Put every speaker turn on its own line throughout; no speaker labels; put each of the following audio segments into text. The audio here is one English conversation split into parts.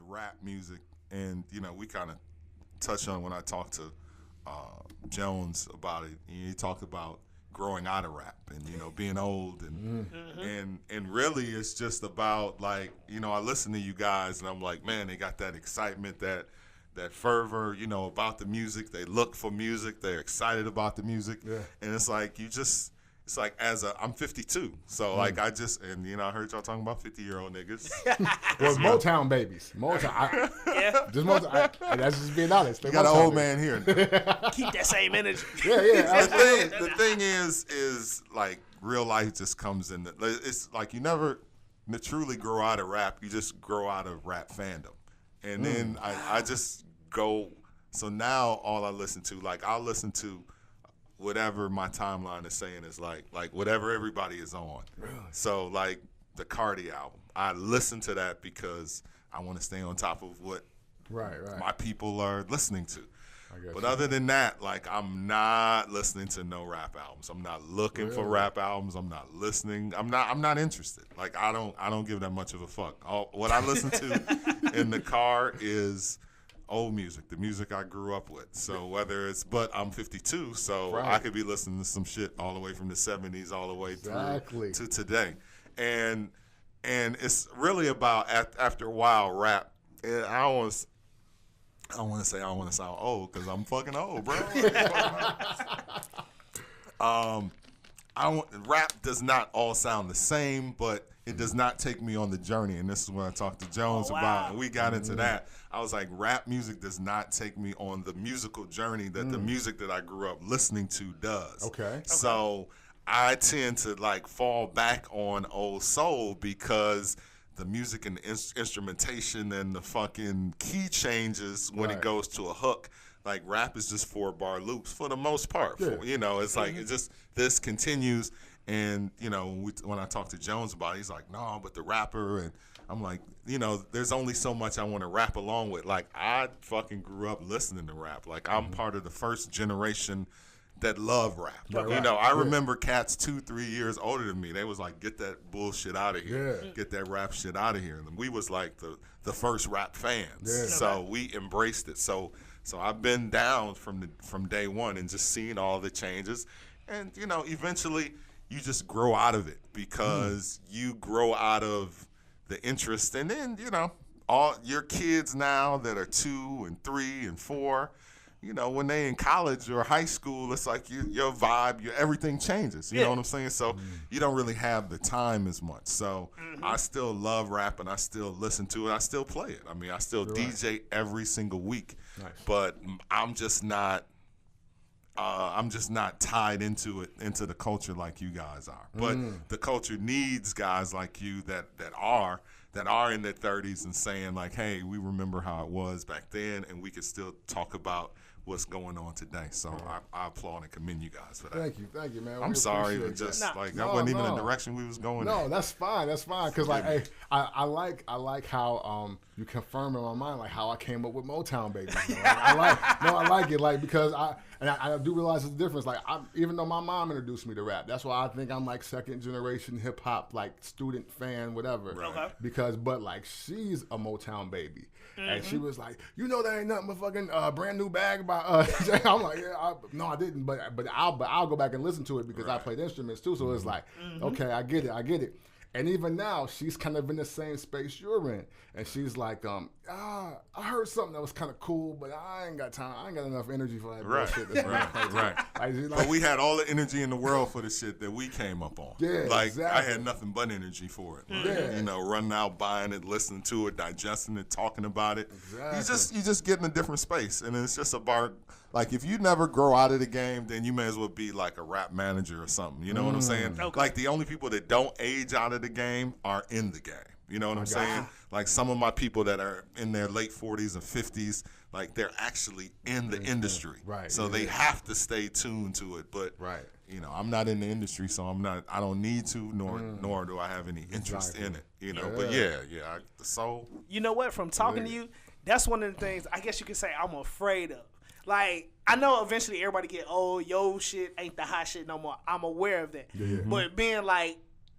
rap music, and we kind of touched on when I talked to Jones about it. He talked about growing out of rap and being old and really it's just about like I listen to you guys and I'm like, man, they got that excitement, that fervor, about the music. They look for music. They're excited about the music, and it's like it's like I'm 52, so like I just and I heard y'all talking about 50-year-old niggas.
Well, Motown babies, Motown. Just Motown. That's just being honest.
You got an old man here.
Keep that same energy.
Yeah.
The thing is like real life just comes in. It's like you never truly grow out of rap. You just grow out of Rap Fandom, and then I just go. So now all I listen to, like I'll listen to whatever my timeline is saying is like whatever everybody is on.
Really?
So like the Cardi album, I listen to that because I want to stay on top of what my people are listening to. But other than that, like I'm not listening to no rap albums. I'm not looking for rap albums. I'm not listening. I'm not interested. Like I don't give that much of a fuck. What I listen to in the car is old music, the music I grew up with. So but I'm 52, so I could be listening to some shit all the way from the 70s all the way through to today. And it's really about after a while rap. And I don't want to sound old because I'm fucking old, bro. Rap does not all sound the same, but it does not take me on the journey. And this is what I talked to Jones about, and we got into that. I was like, rap music does not take me on the musical journey that the music that I grew up listening to does.
Okay.
So I tend to like fall back on old soul because the music and the instrumentation and the fucking key changes when it goes to a hook. Like rap is just 4-bar loops for the most part. It's like it just this continues. And when I talk to Jones about it, he's like, no, but the rapper, and I'm like, there's only so much I want to rap along with. Like I fucking grew up listening to rap. Like I'm part of the first generation that love rap. I remember cats 2-3 years older than me. They was like, get that bullshit out of here. Get that rap shit out of here. And we was like the first rap fans. So we embraced it. So I've been down from day one and just seeing all the changes. And, eventually you just grow out of it because you grow out of the interest. And then, all your kids now that are 2 and 3 and 4, when they in college or high school, it's like your vibe, everything changes. You know what I'm saying? So you don't really have the time as much. So I still love rap and I still listen to it. I still play it. I mean, I still DJ every single week. Nice. But I'm just not tied into the culture like you guys are. But the culture needs guys like you that are in their 30s and saying like, hey, we remember how it was back then, and we can still talk about what's going on today. So I applaud and commend you guys for that.
Thank you, man.
I'm sorry, but just that wasn't even the direction we was going.
No, that's fine. Because like, I like how you confirm in my mind like how I came up with Motown Bay. I like it like because I do realize the difference. Like even though my mom introduced me to rap, that's why I think I'm like second generation hip hop like student fan, whatever.
Right.
But like she's a Motown baby. And she was like, that ain't nothing but fucking brand new bag by I'm like, no, I didn't, but I'll go back and listen to it because I played instruments too. So it's like, okay, I get it. And even now, she's kind of in the same space you're in. And she's like, I heard something that was kind of cool, but I ain't got time. I ain't got enough energy for that bullshit. Right.
But we had all the energy in the world for the shit that we came up on.
Yeah, exactly.
I had nothing but energy for it. Like, running out, buying it, listening to it, digesting it, talking about it. Exactly. You just get in a different space. And it's just about, like, if you never grow out of the game, then you may as well be like a rap manager or something. You know what I'm saying? Okay. Like, the only people that don't age out of the game are in the game. You know what I'm saying? Like some of my people that are in their late 40s and 50s, like they're actually in the industry.
Right.
So they have to stay tuned to it. But I'm not in the industry, so I don't need to, nor do I have any interest in it. But the soul.
You know what? From talking to you, that's one of the things I guess you could say I'm afraid of. Like, I know eventually everybody get, yo, shit ain't the hot shit no more. I'm aware of that. Yeah. But being like,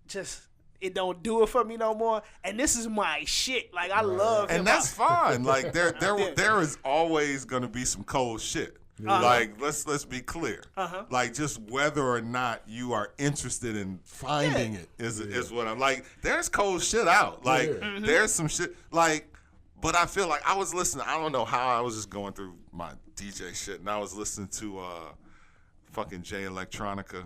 just it don't do it for me no more. And this is my shit. Like I love hip-hop.
And that's fine. Like there is always gonna be some cold shit. Like let's be clear. Like just whether or not you are interested in finding it is what I'm like. There's cold shit out. Like there's some shit like, but I feel like I was listening. I don't know how I was just going through my DJ shit and I was listening to fucking Jay Electronica,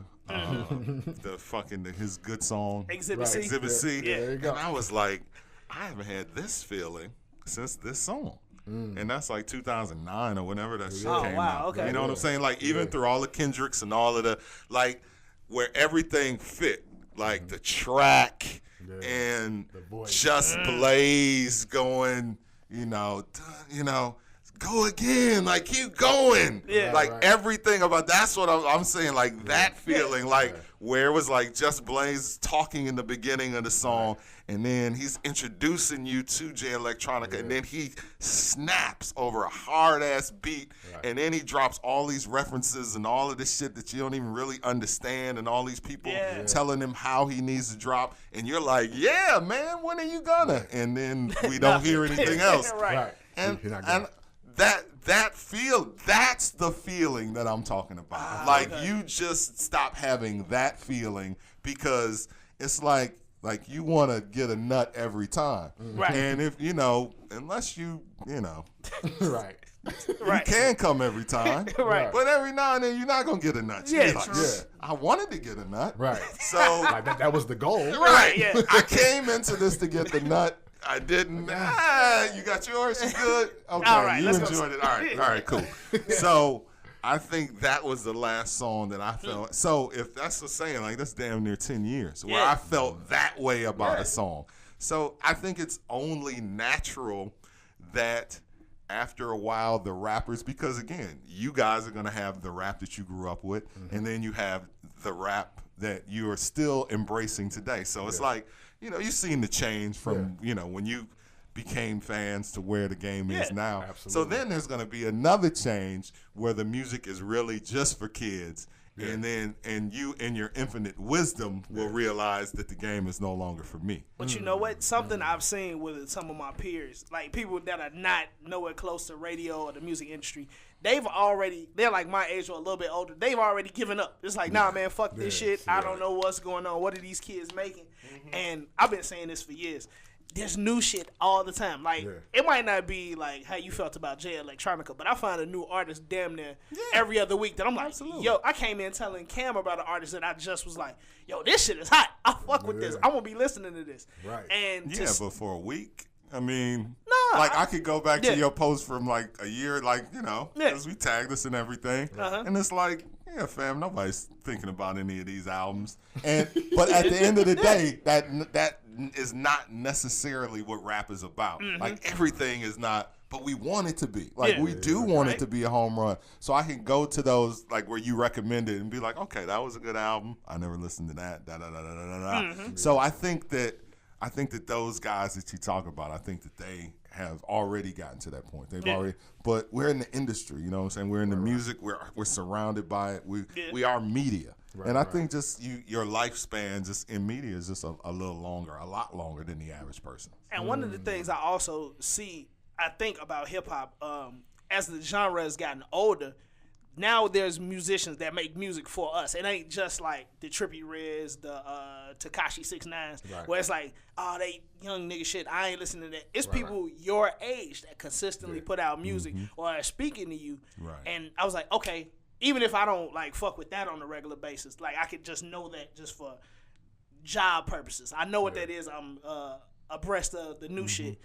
his good song
Exhibit C.
Exhibit C.
Yeah, there you go.
And I was like, I haven't had this feeling since this song. And that's like 2009 or whenever that shit came out.
Okay.
You know what I'm saying? Like even through all the Kendricks and all of the like where everything fit, like the track and Just Blaze going, go again, like keep going. Everything about that's what I'm saying. Like that feeling, like where it was like Just Blaze talking in the beginning of the song, and then he's introducing you to Jay Electronica, and then he snaps over a hard ass beat, and then he drops all these references and all of this shit that you don't even really understand, and all these people telling him how he needs to drop, and you're like, yeah, man, when are you gonna? And then we don't hear anything else. And that's the feeling that I'm talking about. You just stop having that feeling because it's like you want to get a nut every time. And if, unless you can come every time. But every now and then you're not going to get a nut. I wanted to get a nut. So
that was the goal.
I came into this to get the nut. I didn't. You got yours? You good? Okay,
all right,
you
let's
enjoyed it. All right, cool. So I think that was the last song that I felt. So if that's the saying, like that's damn near 10 years where I felt that way about a song. So I think it's only natural that after a while the rappers, because again, you guys are going to have the rap that you grew up with, and then you have the rap that you are still embracing today. So it's like, you've seen the change from, when you became fans to where the game is now.
Absolutely.
So then there's going to be another change where the music is really just for kids. And you in your infinite wisdom will realize that the game is no longer for me.
But you know what? Something I've seen with some of my peers, like people that are not nowhere close to radio or the music industry, they're like my age or a little bit older. They've already given up. It's like, nah, man, fuck this shit. I don't know what's going on. What are these kids making? And I've been saying this for years. There's new shit all the time. Like, it might not be like how you felt about Jay Electronica, but I find a new artist damn near every other week that I'm like, yo, I came in telling Cam about an artist that I just was like, yo, this shit is hot. I fuck with this. I'm going to be listening to this. And
but for a week, I mean, I could go back to your post from like a year, because we tagged us and everything. And it's like, yeah, fam, nobody's thinking about any of these albums. But at the end of the day, that is not necessarily what rap is about. Like everything is not, but we want it to be. Like we do want it to be a home run. So I can go to those like where you recommend it and be like, okay, that was a good album. I never listened to that. So I think that those guys that you talk about, I think that they have already gotten to that point. They've already, but we're in the industry, you know what I'm saying? We're in the music. We're surrounded by it. We are media. And I think just your lifespan just in media is just a little longer, a lot longer than the average person.
And one of the things I also see, I think about hip hop, as the genre has gotten older, now there's musicians that make music for us. It ain't just like the Trippie Redds, the Tekashi 6ix9ines, where it's like, oh, they young nigga shit, I ain't listening to that. It's people your age that consistently put out music or are speaking to you. And I was like, okay, even if I don't like fuck with that on a regular basis, like I could just know that just for job purposes. I know what that is. I'm abreast of the new shit.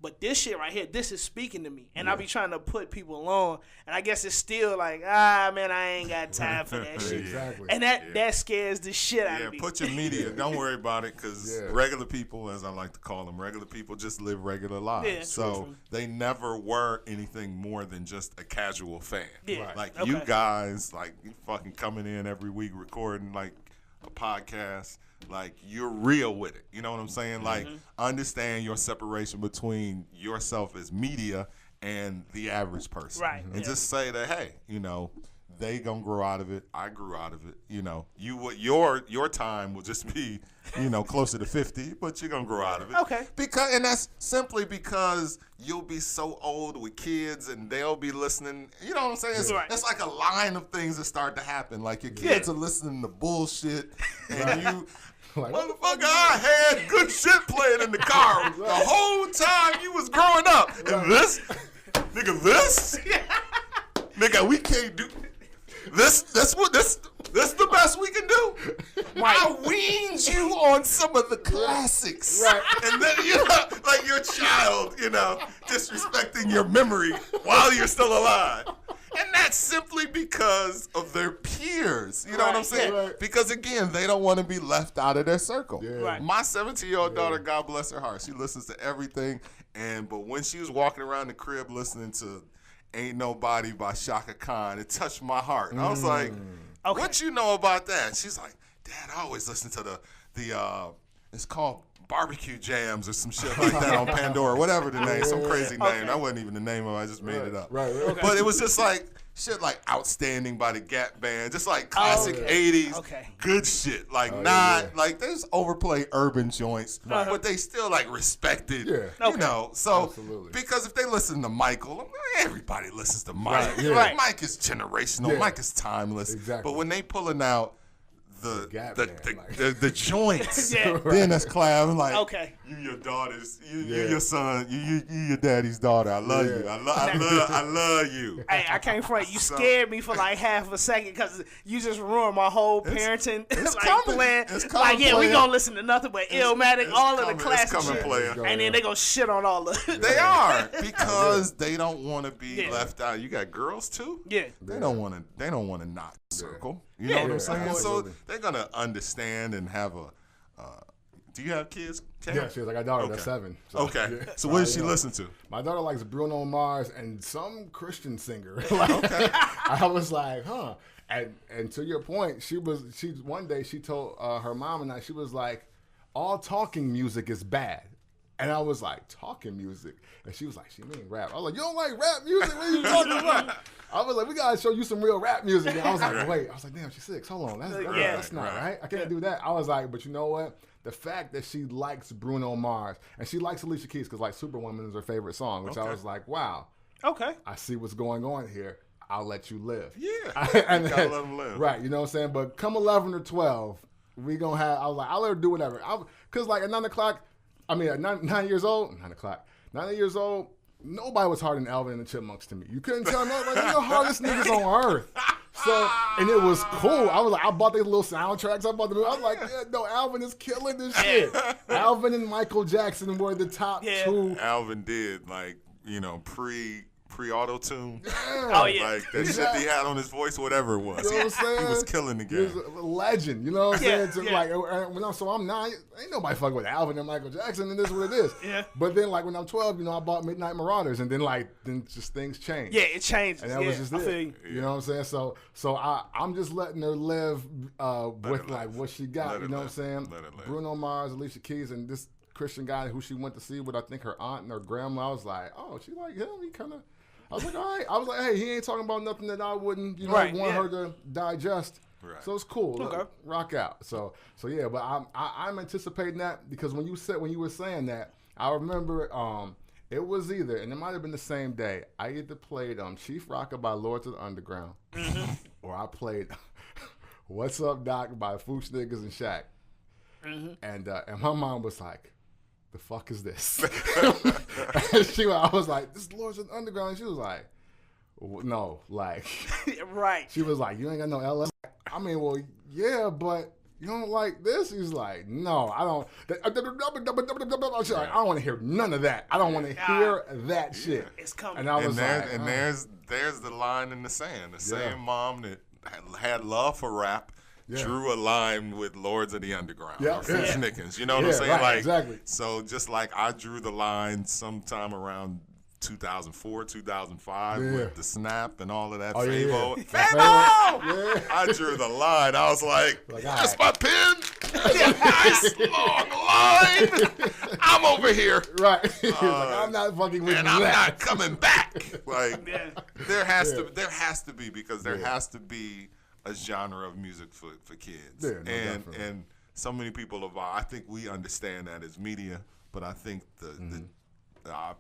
But this shit right here, this is speaking to me. And I be trying to put people on. And I guess it's still like, man, I ain't got time for that shit. And that scares the shit out of me.
Put your media. Don't worry about it because regular people, as I like to call them, regular people just live regular lives. So they never were anything more than just a casual fan. Like you guys, like you fucking coming in every week recording like a podcast. Like you're real with it, you know what I'm saying? Like understand your separation between yourself as media and the average person, and just say that, hey, They gonna grow out of it. I grew out of it. You know, your time will just be, closer to 50, but you're gonna grow out of it.
Okay.
And that's simply because you'll be so old with kids and they'll be listening. You know what I'm saying? It's like a line of things that start to happen. Like your kids are listening to bullshit, and you. Like, motherfucker, I had good shit playing in the car the whole time you was growing up. And this, nigga, we can't do this. This the best we can do. I weaned you on some of the classics, right? And then like your child, disrespecting your memory while you're still alive. And that's simply because of their peers. You know what I'm saying? Right. Because, again, they don't want to be left out of their circle. Yeah. Right. My 17-year-old daughter, God bless her heart, she listens to everything. But when she was walking around the crib listening to Ain't Nobody by Shaka Khan, it touched my heart. And I was like, what you know about that? She's like, Dad, I always listen to the it's called Barbecue Jams or some shit like that on Pandora, whatever the name, some crazy name. That wasn't even the name of it. I just made it up. Right. Okay. But it was just like shit like Outstanding by the Gap Band, just like classic 80s good shit. Like like there's overplayed urban joints, but they still like respected, So absolutely. Because if they listen to Michael, everybody listens to Mike. Right. Mike is generational. Mike is timeless. Exactly. But when they pulling out the joints. Then that's class. I'm like, you your daughters, you your son, you your daddy's daughter. I love you. I love you.
Hey, I can't front. You scared me for like half a second because you just ruined my whole parenting.
It's
plan. We gonna listen to nothing but Illmatic, all of the classic shit, and then they gonna shit on all of it.
They are because they don't want to be left out. You got girls too.
Yeah,
they don't want to knock circle. You know what I'm saying? So they're gonna understand and have a. Do you have kids? Cam?
Yeah, I got a daughter that's 7. So,
So what does she listen to?
My daughter likes Bruno Mars and some Christian singer. I was like, huh. And to your point, she one day she told her mom and I, she was like, all talking music is bad. And I was like, talking music? And she was like, she mean rap. I was like, you don't like rap music? What are you talking about? I was like, we got to show you some real rap music. And I was like, wait. I was like, damn, she's 6. Hold on. That's not right. I can't do that. I was like, but you know what? The fact that she likes Bruno Mars and she likes Alicia Keys because like Superwoman is her favorite song, which I was like, wow.
Okay.
I see what's going on here. I'll let you live.
Yeah. You gotta let them live.
Right. You know what I'm saying? But come 11 or 12, we going to have, I was like, I'll let her do whatever. Because like at 9 o'clock, I mean, at 9 years old, 9 o'clock, 9 years old, nobody was harder than Alvin and the Chipmunks to me. You couldn't tell me, like, you're the hardest niggas on earth. So, and it was cool. I was like, I bought these little soundtracks. I was like, yeah, no, Alvin is killing this shit. Alvin and Michael Jackson were the top 2.
Alvin did, like, pre-auto-tune.
Oh, yeah.
Like, that shit he had on his voice, whatever it was.
You know what I'm saying?
He was killing the game.
He was a legend, you know what I'm saying? Like, so I'm 9, ain't nobody fucking with Alvin and Michael Jackson, and this is what it is.
Yeah.
But then, like, when I'm 12, I bought Midnight Marauders, and then just things changed.
Yeah, it changed.
And that was just it. You know what I'm saying? So I'm just letting her live with, like, what she got, you know what I'm saying? Bruno Mars, Alicia Keys, and this Christian guy who she went to see with, I think, her aunt and her grandma. I was like, oh, she like him? He kind of... I was like, all right. I was like, hey, he ain't talking about nothing that I wouldn't, want her to digest. Right. So it's cool. Okay. Rock out. So yeah. But I'm anticipating that because when you were saying that, I remember it was either, and it might have been the same day. I either played Chief Rocker by Lords of the Underground, or I played What's Up Doc by Foosh Niggas and Shaq. And my mom was like, the fuck is this? I was like, this is Lords of the Underground. And she was like, no, like.
Right.
She was like, you ain't got no LS. I mean, well, yeah, but you don't like this? He's like, no, I don't. She's like, I don't want to hear none of that. I don't want to hear that shit.
It's coming.
And I was there's the line in the sand. The same mom that had love for rap. Yeah. Drew a line with Lords of the Underground or Foosh Niggas. You know what I'm saying?
Right,
like,
exactly.
So just like I drew the line sometime around 2004, 2005 with the Snap and all of that. Favo.
Favo!
I drew the line. I was like that's my pen. Nice long line. I'm over here.
Right. He was like, I'm not fucking with you.
And I'm not coming back. Like,
Yeah.
there has to be, because there has to be a genre of music for kids.
Yeah, no, definitely.
And so many people I think we understand that as media, but I think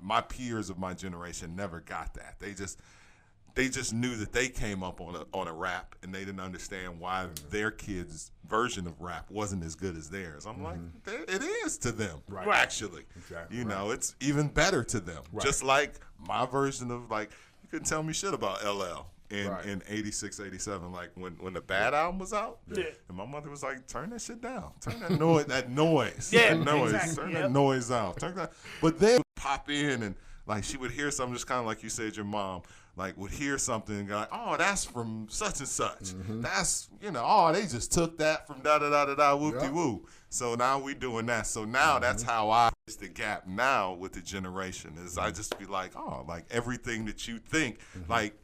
my peers of my generation never got that. They just knew that they came up on a rap, and they didn't understand why their kids' version of rap wasn't as good as theirs. I'm like, it is to them,
Right.
actually.
Exactly.
You know, it's even better to them.
Right.
Just like my version of, like, you couldn't tell me shit about LL in 86, 87. Like, when the Bad album was out,
Yeah.
and my mother was like, turn that shit down. Turn that noise,
Yeah,
that noise.
exactly.
Turn
Yep.
that noise out. Turn that. But then pop in, and like she would hear something, just kind of like you said, your mom, like, would hear something and go like, oh, that's from such and such. That's, oh, they just took that from da-da-da-da-da, whoop-de-woo. So now we doing that. So now that's how I bridge the gap now with the generation, is I just be like, oh, like everything that you think, like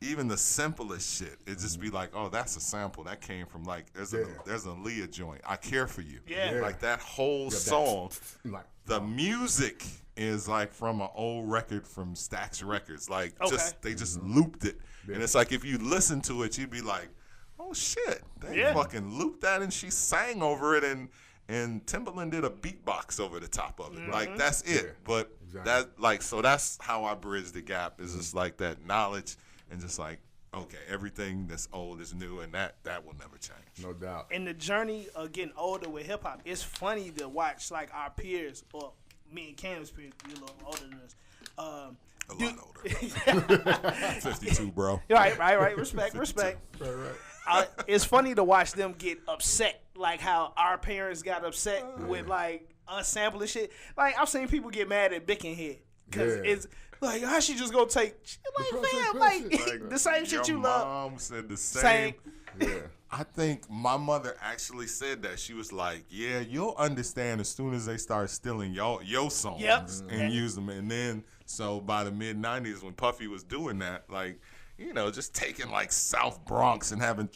even the simplest shit, it just be like, oh, that's a sample. That came from, like, there's a Leah joint, I Care For You.
Yeah.
Like that whole song,
Like,
the music is like from an old record from Stax Records. Like, they just looped it. And it's like, if you listen to it, you'd be like, oh shit, they fucking looped that, and she sang over it, and Timbaland did a beatbox over the top of it. Like, that's it.
Yeah,
but
exactly.
so that's how I bridge the gap, is just like that knowledge, and just like, okay, everything that's old is new, and that will never change.
no doubt.
And the journey of getting older with hip hop, it's funny to watch, like, our peers, or me and Cam's peers, you're a little older than us.
A lot older. 52, bro.
Right. Respect.
Right.
It's funny to watch them get upset, like how our parents got upset with, like, Unsampled and shit. Like, I've seen people get mad at Bickenhead because it's like, how she just gonna take shit? Like, fam, like the same shit you love.
Your mom said the same.
Yeah.
I think my mother actually said that. She was like, yeah, you'll understand as soon as they start stealing your songs and use them. And then, so by the mid-90s, when Puffy was doing that, like, just taking, like, South Bronx and having,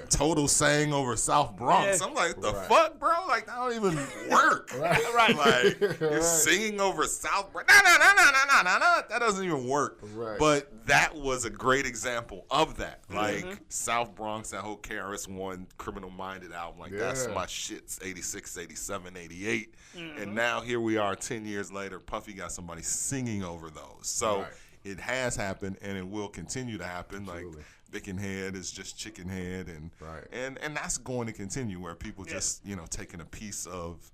Total sang over South Bronx.
Yeah.
I'm like, the fuck, bro? Like, that don't even work.
Right.
Like, you're singing over South Bronx. No. That doesn't even work.
Right.
But that was a great example of that. Like, South Bronx, that whole KRS-One Criminal Minded album. Like, that's my shits, 86, 87, 88. And now here we are 10 years later, Puffy got somebody singing over those. So it has happened, and it will continue to happen. Absolutely. Like, Bickenhead is just Chickenhead, and that's going to continue, where people just, taking a piece of,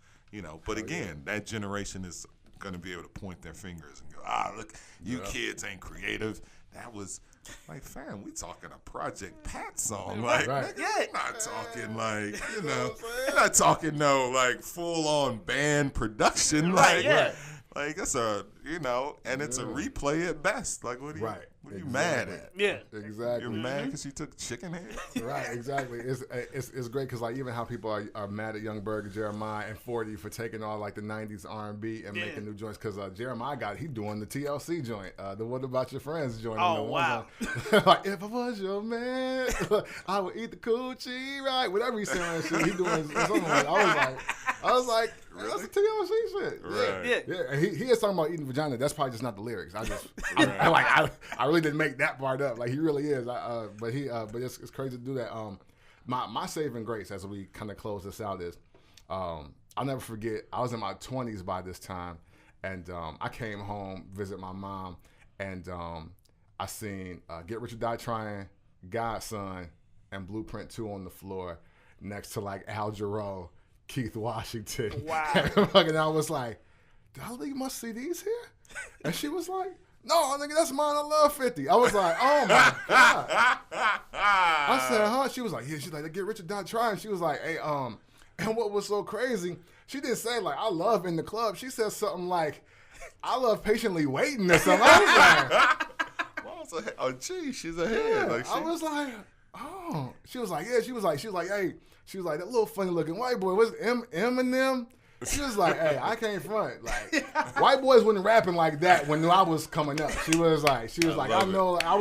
but again, that generation is going to be able to point their fingers and go, look, you kids ain't creative. That was, like, fam, we talking a Project Pat song. Like, nigga, we're not talking, like, we're not talking no, like, full-on band production. Like, like, it's a, and it's a replay at best. Like, what are you mad at?
Yeah.
Exactly.
You're mad because you took chicken head?
Right, exactly. It's great because, like, even how people are mad at Young Berg, Jeremih, and 40 for taking all, like, the 90s R&B and making new joints, because Jeremih he doing the TLC joint, the What About Your Friends joint.
Oh, wow.
Like, if I was your man, I would eat the coochie, right? Whatever he's saying, shit, he doing something like, I was like, that's the TLC shit.
Right.
Yeah. And he is talking about eating vagina. That's probably just not the lyrics. I really didn't make that part up. Like, he really is. But it's crazy to do that. My saving grace, as we kind of close this out, is I'll never forget. I was in my 20s by this time, and I came home, visit my mom, and I seen Get Rich or Die Trying, Godson, and Blueprint 2 on the floor next to, like, Al Jarreau, Keith Washington.
Wow.
And I was like, did I leave my CDs here? And she was like, no, nigga, that's mine. I love 50. I was like, oh my God. I said, huh? She was like, yeah. She's like, Get Rich or Die Trying. She was like, hey, and what was so crazy, she didn't say, like, I love In the Club. She said something like, I love Patiently Waiting or something. I was like,
Oh, gee, she's ahead.
yeah. I was like, oh. She was like, yeah. She was like, hey. She was like, that little funny looking white boy. Was Eminem? She was like, hey, I can't front. Like, white boys wasn't rapping like that when I was coming up. She was like, I know. I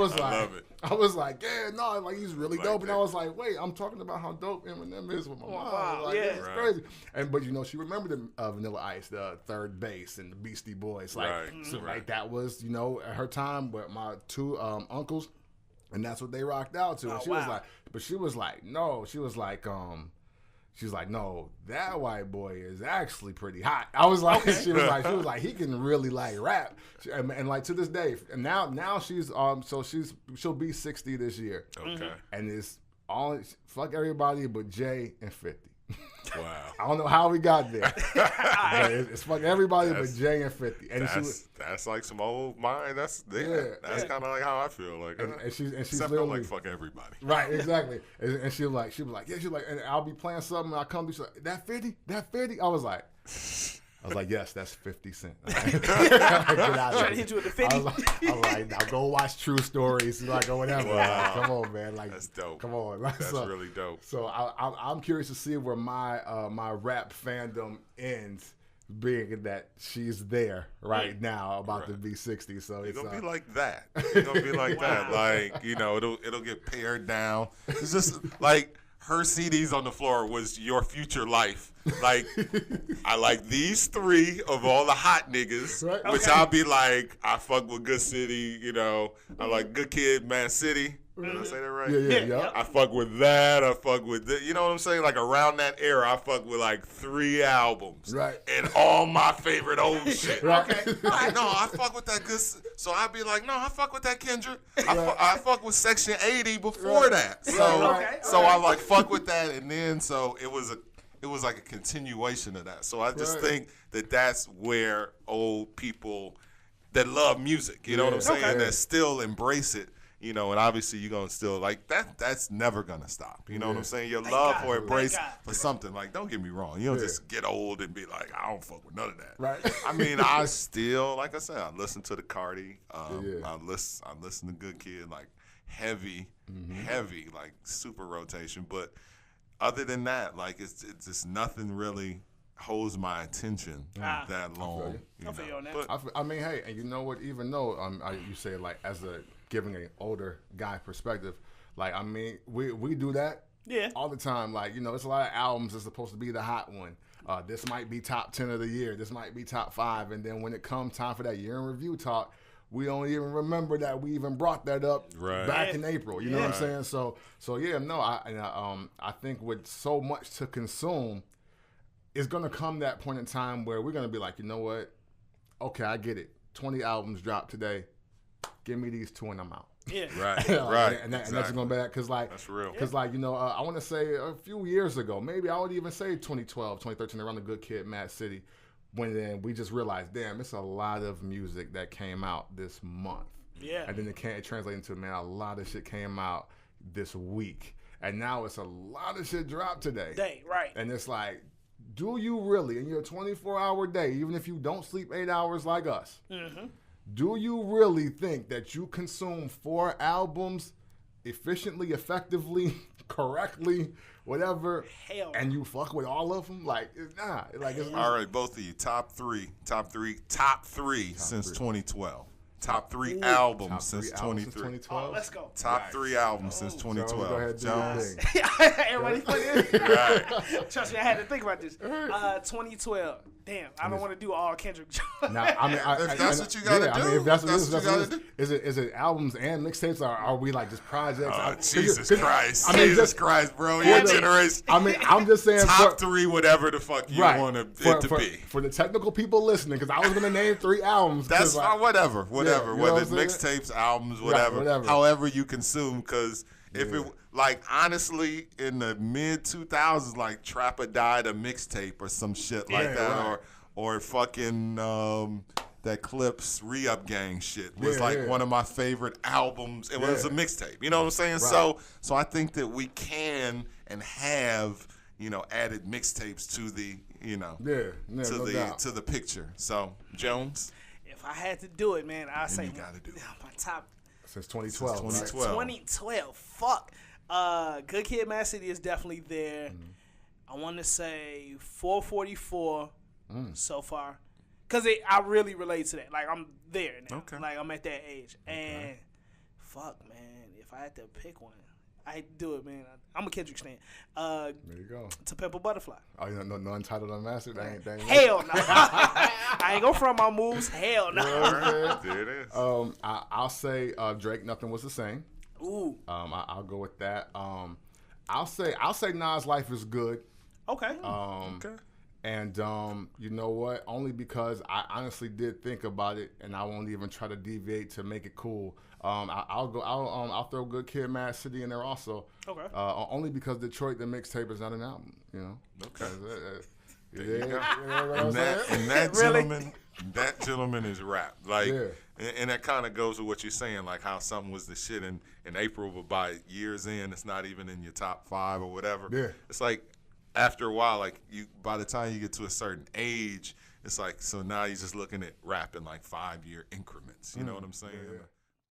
was like, yeah, no, like he's really dope. And I was like, wait, I'm talking about how dope Eminem is with my mom. Like, it's crazy. But she remembered the Vanilla Ice, the Third Bass, and the Beastie Boys. Like, like that was, her time with my two uncles, and that's what they rocked out to. And she was like, but she was like, no, she was like, no, that white boy is actually pretty hot. I was like, she was like, he can really like rap, and like to this day, and now she's she'll be 60 this year.
Okay,
and it's all fuck everybody but Jay and 50.
Wow.
I don't know how we got there. But it's fuck everybody but Jay and 50. And
that's like some old mind. That's kind of like how I feel. Like,
and she's
except
literally
like fuck everybody.
Right, exactly. And she was like, and I'll be playing something. And I come to, she's like, that 50. I was like, yes, that's 50 Cent. Get out
Trying to hit you with the 50.
I was like, now go watch True Stories, like or whatever.
Wow.
Like, come on, man. Like,
that's dope.
Come on,
that's really dope.
So I'm curious to see where my rap fandom ends, being that she's there right now, about to be 60. So
it's gonna be like that. It's gonna be like that. Like it'll get pared down. It's just like. Her CDs on the floor was Your Future Life. Like, I like these 3 of all the hot niggas, right. Which I'll be like, I fuck with Good City, I like Good Kid, Mad City. Did I say that right?
Yeah.
I fuck with that. I fuck with this. You know what I'm saying? Like around that era, I fuck with like 3 albums.
Right.
And all my favorite old shit.
Right.
Okay.
Like, no, I fuck with that good. So I'd be like, no, I fuck with that Kendrick. I fuck with Section 80 before that. So I like fuck with that, and then so it was like a continuation of that. So I just think that's where old people that love music, you know what I'm saying, that still embrace it. And obviously you're going to still, like, that's never going to stop. You know what I'm saying? Your love or embrace for something. Like, don't get me wrong. You don't just get old and be like, I don't fuck with none of that.
Right.
I mean, I still, like I said, I listen to the Cardi. I listen to Good Kid, like, heavy, like, super rotation. But other than that, like, it's just nothing really holds my attention that long.
I feel you on that.
But, I mean, hey, and you know what? Even though you say, like, as a giving an older guy perspective, like, I mean, we do that all the time. Like, it's a lot of albums that's supposed to be the hot one. This might be top 10 of the year. This might be top 5. And then when it comes time for that year in review talk, we don't even remember that we even brought that up back in April. You know what I'm saying? So I think with so much to consume, it's going to come that point in time where we're going to be like, you know what? Okay, I get it. 20 albums dropped today. Give me these 2 and I'm out.
Yeah.
Right.
And that's going to be that. Because, like,
that's real.
Because, like, I want to say a few years ago, maybe I would even say 2012, 2013, around the Good Kid, Mad City, when then we just realized, damn, it's a lot of music that came out this month.
Yeah.
And then it translated into, man, a lot of shit came out this week. And now it's a lot of shit dropped today.
Right.
And it's like, do you really, in your 24-hour day, even if you don't sleep 8 hours like us, do you really think that you consume 4 albums efficiently, effectively, correctly, whatever, and you fuck with all of them? Like, it's not. Like, it's
all right, both of you, top three since 2012. Top 3 albums since 2012.
Oh, let's go.
Top 3 albums since 2012.
Go ahead,
Jones.
Everybody funny. Trust me, I had to think about this. 2012. Damn, I don't want to do all Kendrick.
Now, I mean,
if that's what you gotta do,
I mean, if that's what
you gotta do.
Is it albums and mixtapes, or are we like just projects?
Jesus Christ!
I mean,
Jesus Christ, bro! Your generation.
I mean, I'm just saying
top 3, whatever the fuck you want it to be.
For the technical people listening, because I was gonna name 3 albums.
That's fine, whatever.
Yeah,
Whether it's mixtapes, albums, whatever. However you consume, because if it like honestly in the mid 2000s, like Trapper died a mixtape or some shit like that, or fucking that Clips Re-Up Gang shit was one of my favorite albums. It was a mixtape. You know what I'm saying?
Right.
So I think that we can and have added mixtapes to the to the picture. So Jones.
If I had to do it, man, I'd say my top
since 2012.
Since
2012. Fuck. Good Kid, Mad City is definitely there. I want to say 444, so far. Because I really relate to that. Like, I'm there now.
Okay.
Like, I'm at that age. And, fuck, man, if I had to pick one, I hate to do it, man. I'm a Kendrick stan.
There you go.
To Pimp a Butterfly.
Oh, you know, no Untitled Unmastered? That ain't
Hell no. I ain't go from my moves. Hell no.
There it is.
I'll say Drake, Nothing Was the Same.
Ooh.
I'll go with that. I'll say Nas' Life Is Good.
Okay.
Okay.
And you know what? Only because I honestly did think about it, and I won't even try to deviate to make it cool. I'll throw Good Kid, Mad City in there also.
Okay.
Only because Detroit the mixtape is not an album. You know.
Okay.
Yeah,
There you go.
you know what I'm saying?
And that
Really?
that gentleman is rap. Like,
Yeah.
and that kind of goes with what you're saying, like how something was the shit in April, but by years in, it's not even in your top 5 or whatever.
Yeah.
It's like after a while, like by the time you get to a certain age, it's like, so now you're just looking at rap in like 5-year increments. You know what I'm saying?
Yeah.